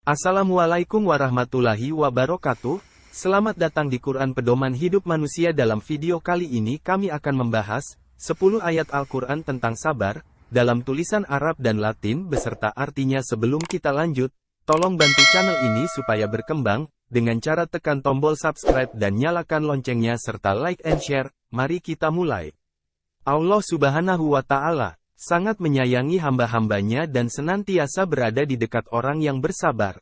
Assalamualaikum warahmatullahi wabarakatuh. Selamat datang di Quran Pedoman Hidup Manusia. Dalam video kali ini kami akan membahas 10 ayat Al-Quran tentang sabar, dalam tulisan Arab dan Latin beserta artinya. Sebelum kita lanjut, tolong bantu channel ini supaya berkembang, dengan cara tekan tombol subscribe dan nyalakan loncengnya serta like and share. Mari kita mulai. Allah Subhanahu wa Ta'ala sangat menyayangi hamba-hambanya dan senantiasa berada di dekat orang yang bersabar.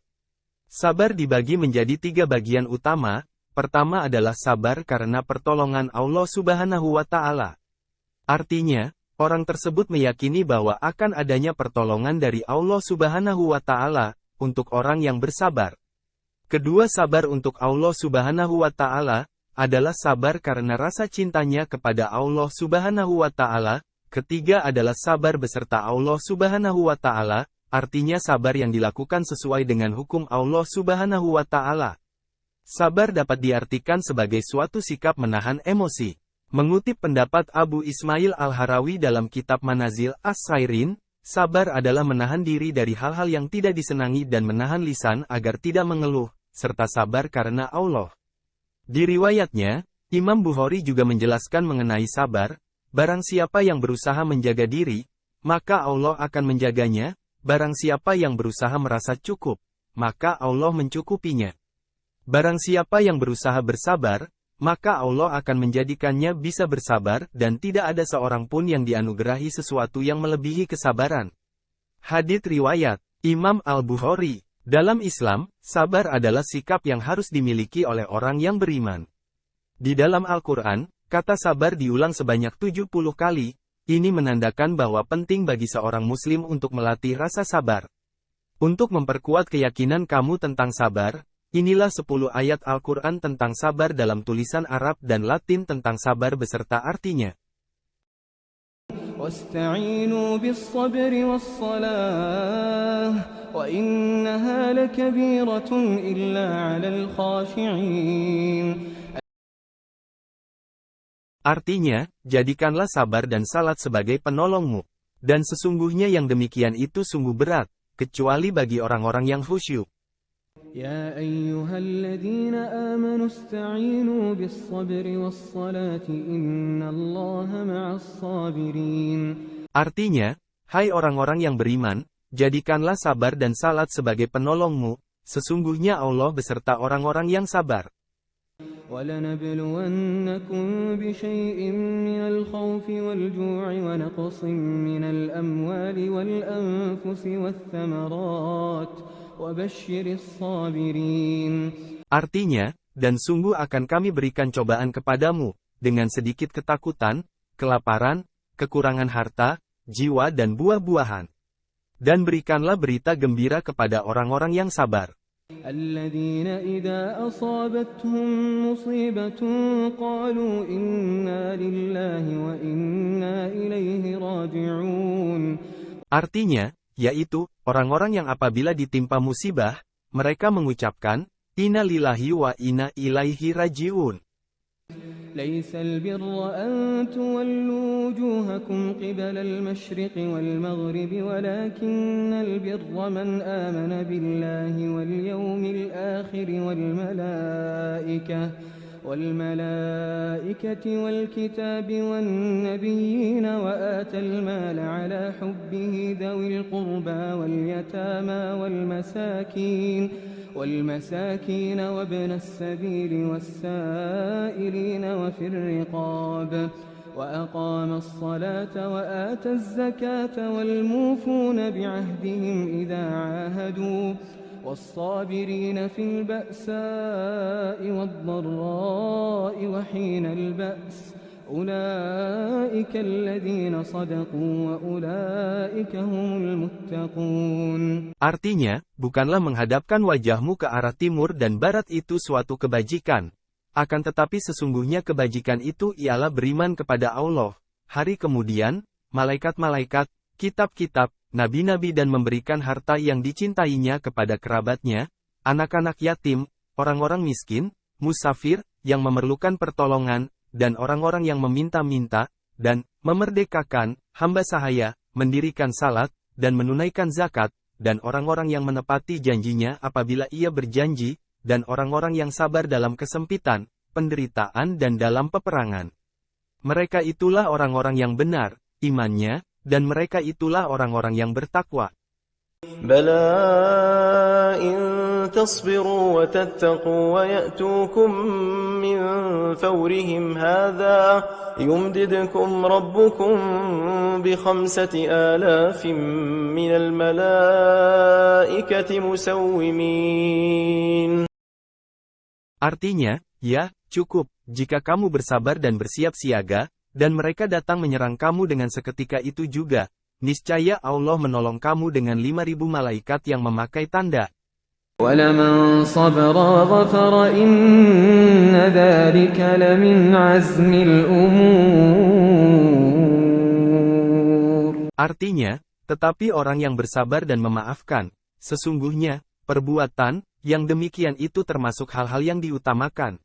Sabar dibagi menjadi 3 bagian utama. Pertama adalah sabar karena pertolongan Allah Subhanahu wa Ta'ala. Artinya, orang tersebut meyakini bahwa akan adanya pertolongan dari Allah Subhanahu wa Ta'ala untuk orang yang bersabar. Kedua, sabar untuk Allah Subhanahu wa Ta'ala adalah sabar karena rasa cintanya kepada Allah Subhanahu wa Ta'ala. Ketiga adalah sabar beserta Allah Subhanahu wa Ta'ala, artinya sabar yang dilakukan sesuai dengan hukum Allah Subhanahu wa Ta'ala. Sabar dapat diartikan sebagai suatu sikap menahan emosi. Mengutip pendapat Abu Ismail Al-Harawi dalam kitab Manazil As-Sairin, sabar adalah menahan diri dari hal-hal yang tidak disenangi dan menahan lisan agar tidak mengeluh, serta sabar karena Allah. Di riwayatnya, Imam Bukhari juga menjelaskan mengenai sabar. Barang siapa yang berusaha menjaga diri, maka Allah akan menjaganya. Barang siapa yang berusaha merasa cukup, maka Allah mencukupinya. Barang siapa yang berusaha bersabar, maka Allah akan menjadikannya bisa bersabar dan tidak ada seorang pun yang dianugerahi sesuatu yang melebihi kesabaran. Hadits riwayat Imam Al-Bukhari. Dalam Islam, sabar adalah sikap yang harus dimiliki oleh orang yang beriman. Di dalam Al-Quran, kata sabar diulang sebanyak 70 kali, ini menandakan bahwa penting bagi seorang muslim untuk melatih rasa sabar. Untuk memperkuat keyakinan kamu tentang sabar, inilah 10 ayat Al-Quran tentang sabar dalam tulisan Arab dan Latin tentang sabar beserta artinya. Wasta'inu bis-sabri was-salah, wa innaha lakabiratun illa 'alal khashi'in. Artinya, jadikanlah sabar dan salat sebagai penolongmu. Dan sesungguhnya yang demikian itu sungguh berat, kecuali bagi orang-orang yang khusyuk. Ya ayyuhalladzina amanu ista'inu bis-sabri was-salati innallaha ma'as-sabirin. Artinya, hai orang-orang yang beriman, jadikanlah sabar dan salat sebagai penolongmu, sesungguhnya Allah beserta orang-orang yang sabar. وَلَنَبْلُوَنَّكُمْ بِشَيْءٍ مِّنَ الْخَوْفِ وَالْجُوعِ وَنَقْصٍ مِّنَ الْأَمْوَالِ وَالْأَنفُسِ وَالثَّمَرَاتِ وَبَشِّرِ الصَّابِرِينَ. Artinya, dan sungguh akan kami berikan cobaan kepadamu, dengan sedikit ketakutan, kelaparan, kekurangan harta, jiwa dan buah-buahan. Dan berikanlah berita gembira kepada orang-orang yang sabar. الذين إذا أصابتهم مصيبة قالوا إنا لله وإنا إليه راجعون. Artinya, yaitu, orang-orang yang apabila ditimpa musibah, mereka mengucapkan, Inna lillahi wa inna ilaihi raji'un. ليس البر أن تولوا وجوهكم قبل المشرق والمغرب ولكن البر من آمن بالله واليوم الآخر والملائكة والكتاب والنبيين وآتى المال على حبه ذوي القربى واليتامى والمساكين وابن السبيل والسائلين وفي الرقاب وأقام الصلاة وآتى الزكاة والموفون بعهدهم إذا عاهدوا والصابرين في البأساء والضراء وحين البأس أولئك الذين صدقوا وأولئك هم المتقون. Artinya, bukanlah menghadapkan wajahmu ke arah timur dan barat itu suatu kebajikan. Akan tetapi sesungguhnya kebajikan itu ialah beriman kepada Allah, hari kemudian, malaikat-malaikat, kitab-kitab, nabi-nabi dan memberikan harta yang dicintainya kepada kerabatnya, anak-anak yatim, orang-orang miskin, musafir, yang memerlukan pertolongan, dan orang-orang yang meminta-minta, dan memerdekakan hamba sahaya, mendirikan salat, dan menunaikan zakat, dan orang-orang yang menepati janjinya apabila ia berjanji, dan orang-orang yang sabar dalam kesempitan, penderitaan dan dalam peperangan. Mereka itulah orang-orang yang benar imannya, dan mereka itulah orang-orang yang bertakwa. بلى إن تصبروا وتتقوا ويأتوكم من فورهم هذا يمددكم ربكم ب5,000 من الملائكة مسومين. Artinya, ya, cukup, jika kamu bersabar dan bersiap siaga, dan mereka datang menyerang kamu dengan seketika itu juga, niscaya Allah menolong kamu dengan 5.000 malaikat yang memakai tanda. وَلَمَنْ صَبَرَ وَغَفَرَ إِنَّ ذَلِكَ لَمِنْ عَزْمِ الْأُمُورِ. Artinya, tetapi orang yang bersabar dan memaafkan, sesungguhnya, perbuatan yang demikian itu termasuk hal-hal yang diutamakan.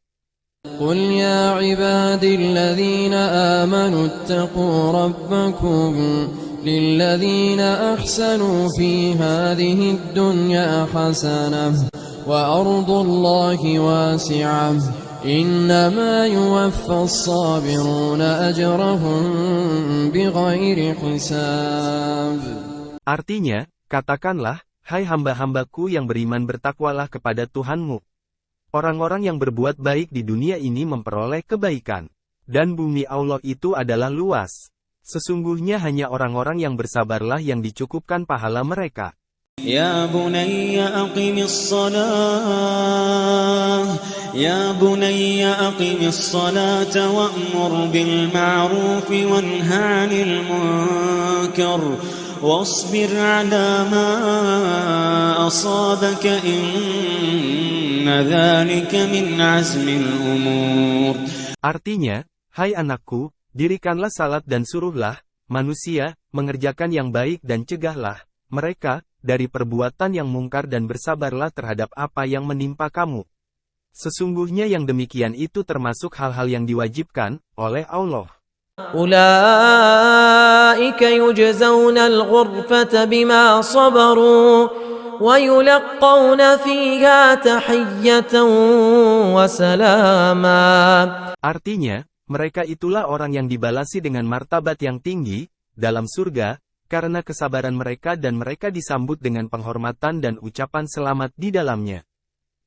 قل يا عبادي الذين آمنوا اتقوا ربكم للذين أحسنوا في هذه الدنيا حسنة وأرض الله واسعة إنما يوفى الصابرون أجرهم بغير حساب. Artinya, katakanlah, hai hamba-hambaku yang beriman bertakwalah kepada Tuhanmu. Orang-orang yang berbuat baik di dunia ini memperoleh kebaikan. Dan bumi Allah itu adalah luas. Sesungguhnya hanya orang-orang yang bersabarlah yang dicukupkan pahala mereka. Ya bunayya aqimis salata wa'mur bil ma'ruf wanha 'anil munkar wasbir 'ala ma asabaka inna dzalika min 'azmil umur. Artinya, hai anakku, dirikanlah salat dan suruhlah manusia mengerjakan yang baik dan cegahlah mereka dari perbuatan yang mungkar dan bersabarlah terhadap apa yang menimpa kamu. Sesungguhnya yang demikian itu termasuk hal-hal yang diwajibkan oleh Allah. أولئك يجزون الغرفة بما صبروا ويلقون فيها تحية وسلاما. Artinya, mereka itulah orang yang dibalasi dengan martabat yang tinggi dalam surga, karena kesabaran mereka dan mereka disambut dengan penghormatan dan ucapan selamat di dalamnya.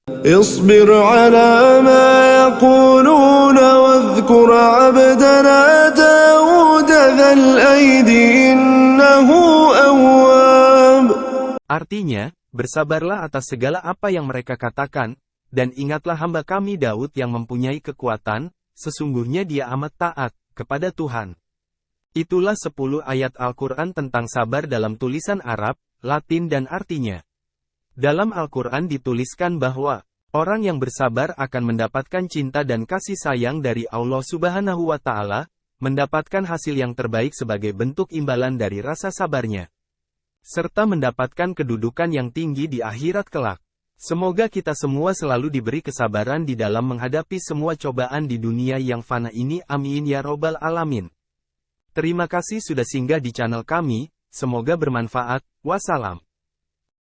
اصبر على ما يقولون واذكر عبدنا داود ذا الأيد إنه أواب. Artinya, bersabarlah atas segala apa yang mereka katakan, dan ingatlah hamba kami Daud yang mempunyai kekuatan, sesungguhnya dia amat taat kepada Tuhan. Itulah 10 ayat Al-Quran tentang sabar dalam tulisan Arab, Latin dan artinya. Dalam Al-Quran dituliskan bahwa, orang yang bersabar akan mendapatkan cinta dan kasih sayang dari Allah Subhanahu wa Ta'ala, mendapatkan hasil yang terbaik sebagai bentuk imbalan dari rasa sabarnya, serta mendapatkan kedudukan yang tinggi di akhirat kelak. Semoga kita semua selalu diberi kesabaran di dalam menghadapi semua cobaan di dunia yang fana ini. Amin ya robbal alamin. Terima kasih sudah singgah di channel kami, semoga bermanfaat. Wassalam.